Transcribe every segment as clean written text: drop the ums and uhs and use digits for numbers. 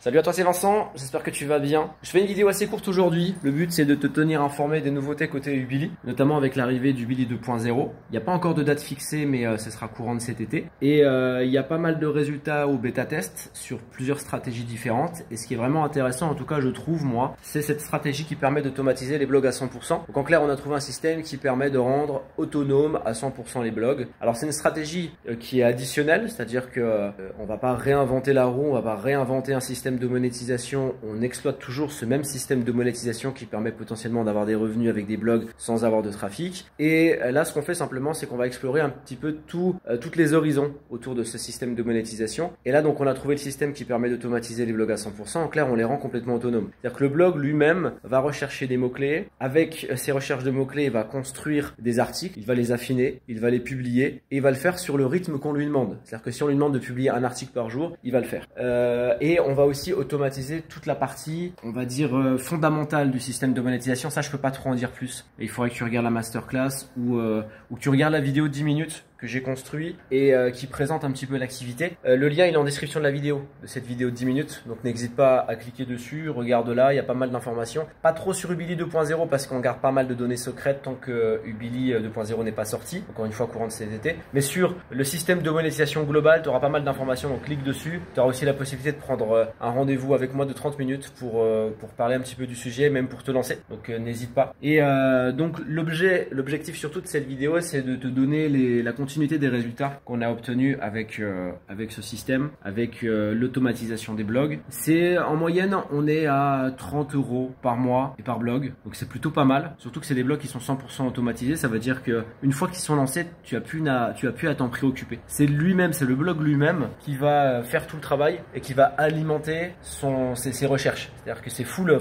Salut à toi, c'est Vincent, j'espère que tu vas bien. Je fais une vidéo assez courte aujourd'hui. Le but c'est de te tenir informé des nouveautés côté Ubili, notamment avec l'arrivée d'Ubili 2.0. Il n'y a pas encore de date fixée, mais ce sera courant de cet été. Et il y a pas mal de résultats au bêta test sur plusieurs stratégies différentes. Et ce qui est vraiment intéressant, en tout cas je trouve moi, c'est cette stratégie qui permet d'automatiser les blogs à 100%. Donc en clair, on a trouvé un système qui permet de rendre autonome à 100% les blogs. Alors c'est une stratégie qui est additionnelle, c'est-à-dire que on va pas réinventer la roue, on va pas réinventer un système de monétisation, on exploite toujours ce même système de monétisation qui permet potentiellement d'avoir des revenus avec des blogs sans avoir de trafic. Et là, ce qu'on fait simplement, c'est qu'on va explorer un petit peu toutes les horizons autour de ce système de monétisation. Et là, donc, on a trouvé le système qui permet d'automatiser les blogs à 100%. En clair, on les rend complètement autonomes. C'est-à-dire que le blog lui-même va rechercher des mots-clés. Avec ces recherches de mots-clés, il va construire des articles, il va les affiner, il va les publier et il va le faire sur le rythme qu'on lui demande. C'est-à-dire que si on lui demande de publier un article par jour, il va le faire. Et on va aussi automatiser toute la partie, on va dire, fondamentale du système de monétisation. Ça, je peux pas trop en dire plus. Et il faudrait que tu regardes la masterclass ou que tu regardes la vidéo de 10 minutes que j'ai construit et qui présente un petit peu l'activité. Le lien il est en description de la vidéo, de cette vidéo de 10 minutes, donc n'hésite pas à cliquer dessus, regarde là, il y a pas mal d'informations. Pas trop sur Ubili 2.0 parce qu'on garde pas mal de données secrètes tant que Ubili 2.0 n'est pas sorti, encore une fois courant de cet été. Mais sur le système de monétisation global, tu auras pas mal d'informations, donc clique dessus. Tu auras aussi la possibilité de prendre un rendez-vous avec moi de 30 minutes pour parler un petit peu du sujet, même pour te lancer, donc n'hésite pas. Et donc l'objectif surtout de cette vidéo, c'est de te donner la continuité des résultats qu'on a obtenus avec ce système, avec l'automatisation des blogs. C'est en moyenne, on est à 30 € par mois et par blog, donc c'est plutôt pas mal. Surtout que c'est des blogs qui sont 100% automatisés, ça veut dire que une fois qu'ils sont lancés, tu as plus à t'en préoccuper. C'est lui-même, c'est le blog lui-même qui va faire tout le travail et qui va alimenter ses recherches. C'est-à-dire que c'est full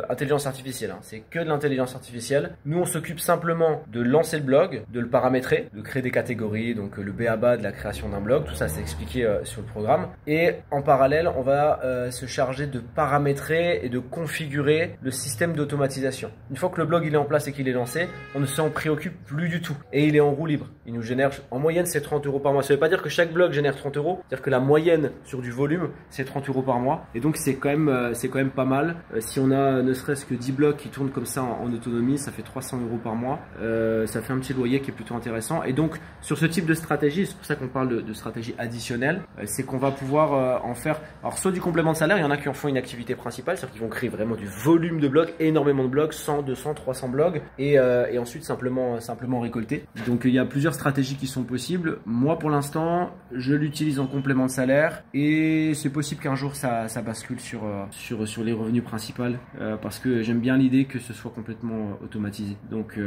intelligence artificielle, hein. C'est que de l'intelligence artificielle. Nous, on s'occupe simplement de lancer le blog, de le paramétrer, de créer des catégories, donc le b.a.-ba de la création d'un blog, tout ça c'est expliqué sur le programme. Et en parallèle, on va se charger de paramétrer et de configurer le système d'automatisation. Une fois que le blog il est en place et qu'il est lancé, on ne s'en préoccupe plus du tout. Et il est en roue libre. Il nous génère, en moyenne, c'est 30 € par mois. Ça ne veut pas dire que chaque blog génère 30 €. C'est-à-dire que la moyenne sur du volume, c'est 30 € par mois. Et donc c'est quand même pas mal. Si on a ne serait-ce que 10 blogs qui tournent comme ça en autonomie, ça fait 300 € par mois. Ça fait un petit loyer qui est plutôt intéressant. Et donc sur ce type de stratégie, c'est pour ça qu'on parle de stratégie additionnelle, c'est qu'on va pouvoir en faire, alors soit du complément de salaire, il y en a qui en font une activité principale, c'est-à-dire qu'ils vont créer vraiment du volume de blogs, énormément de blogs, 100, 200, 300 blogs, et ensuite simplement récolter. Donc il y a plusieurs stratégies qui sont possibles. Moi pour l'instant, je l'utilise en complément de salaire, et c'est possible qu'un jour ça bascule sur les revenus principaux, parce que j'aime bien l'idée que ce soit complètement automatisé. Donc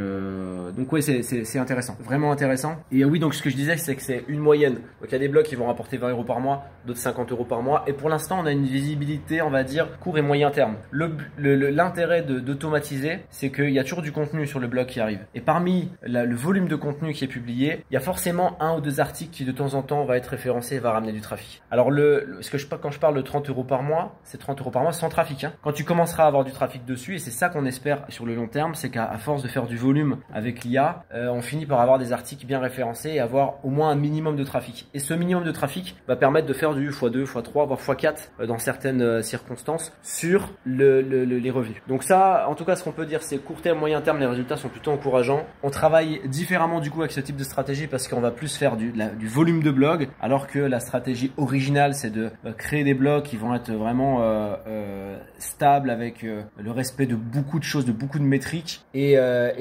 ouais, c'est intéressant, vraiment intéressant. Et oui, donc ce que je disais, c'est que c'est une moyenne. Donc il y a des blogs qui vont rapporter 20 € par mois, d'autres 50 € par mois. Et pour l'instant, on a une visibilité, on va dire, court et moyen terme. L'intérêt d'automatiser, c'est qu'il y a toujours du contenu sur le blog qui arrive. Et parmi le volume de contenu qui est publié, il y a forcément un ou deux articles qui de temps en temps va être référencé et va ramener du trafic. Alors quand je parle de 30 € par mois, c'est 30 € par mois sans trafic, hein. Quand tu commenceras à avoir du trafic dessus, et c'est ça qu'on espère sur le long terme, c'est qu'à force de faire du volume avec l'IA, on finit par avoir des articles bien référencés et avoir au moins un minimum de trafic. Et ce minimum de trafic va permettre de faire du x2, x3, voire x4 dans certaines circonstances sur les revenus. Donc ça, en tout cas, ce qu'on peut dire, c'est court terme, moyen terme, les résultats sont plutôt encourageants. On travaille différemment du coup avec ce type de stratégie parce qu'on va plus faire du volume de blog, alors que la stratégie originale, c'est de créer des blogs qui vont être vraiment stables avec le respect de beaucoup de choses, de beaucoup de métriques et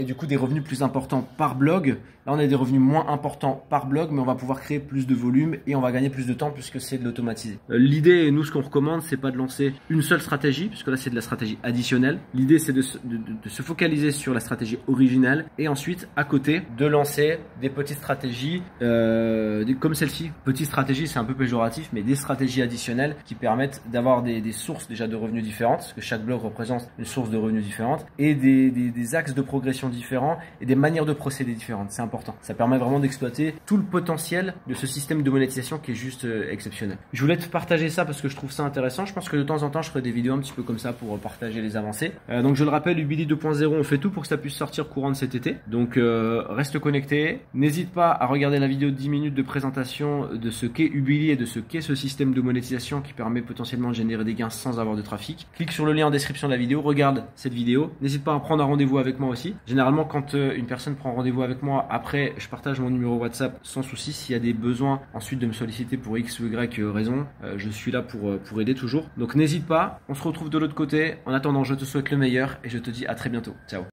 du coup des revenus plus importants par blog. Là, on a des revenus moins importants par blog, mais on va pouvoir créer plus de volume et on va gagner plus de temps puisque c'est de l'automatiser. L'idée, nous, ce qu'on recommande, c'est pas de lancer une seule stratégie, puisque là, c'est de la stratégie additionnelle. L'idée, c'est de se focaliser sur la stratégie originale et ensuite, à côté, de lancer des petites stratégies comme celle-ci. Petite stratégie, c'est un peu péjoratif, mais des stratégies additionnelles qui permettent d'avoir des sources déjà de revenus différentes, parce que chaque blog représente une source de revenus différente, et des axes de progression différents et des manières de procéder différentes. C'est important. Ça permet vraiment d'explorer exploiter tout le potentiel de ce système de monétisation qui est juste exceptionnel. Je voulais te partager ça parce que je trouve ça intéressant. Je pense que de temps en temps, je ferai des vidéos un petit peu comme ça pour partager les avancées. Donc je le rappelle, Ubili 2.0, on fait tout pour que ça puisse sortir courant de cet été. Donc reste connecté. N'hésite pas à regarder la vidéo de 10 minutes de présentation de ce qu'est Ubili et de ce qu'est ce système de monétisation qui permet potentiellement de générer des gains sans avoir de trafic. Clique sur le lien en description de la vidéo, regarde cette vidéo. N'hésite pas à prendre un rendez-vous avec moi aussi. Généralement, quand une personne prend rendez-vous avec moi, après, je partage mon numéro WhatsApp sans souci. S'il y a des besoins ensuite de me solliciter pour X ou Y raison, je suis là pour aider toujours. Donc n'hésite pas, on se retrouve de l'autre côté. En attendant, je te souhaite le meilleur et je te dis à très bientôt. Ciao.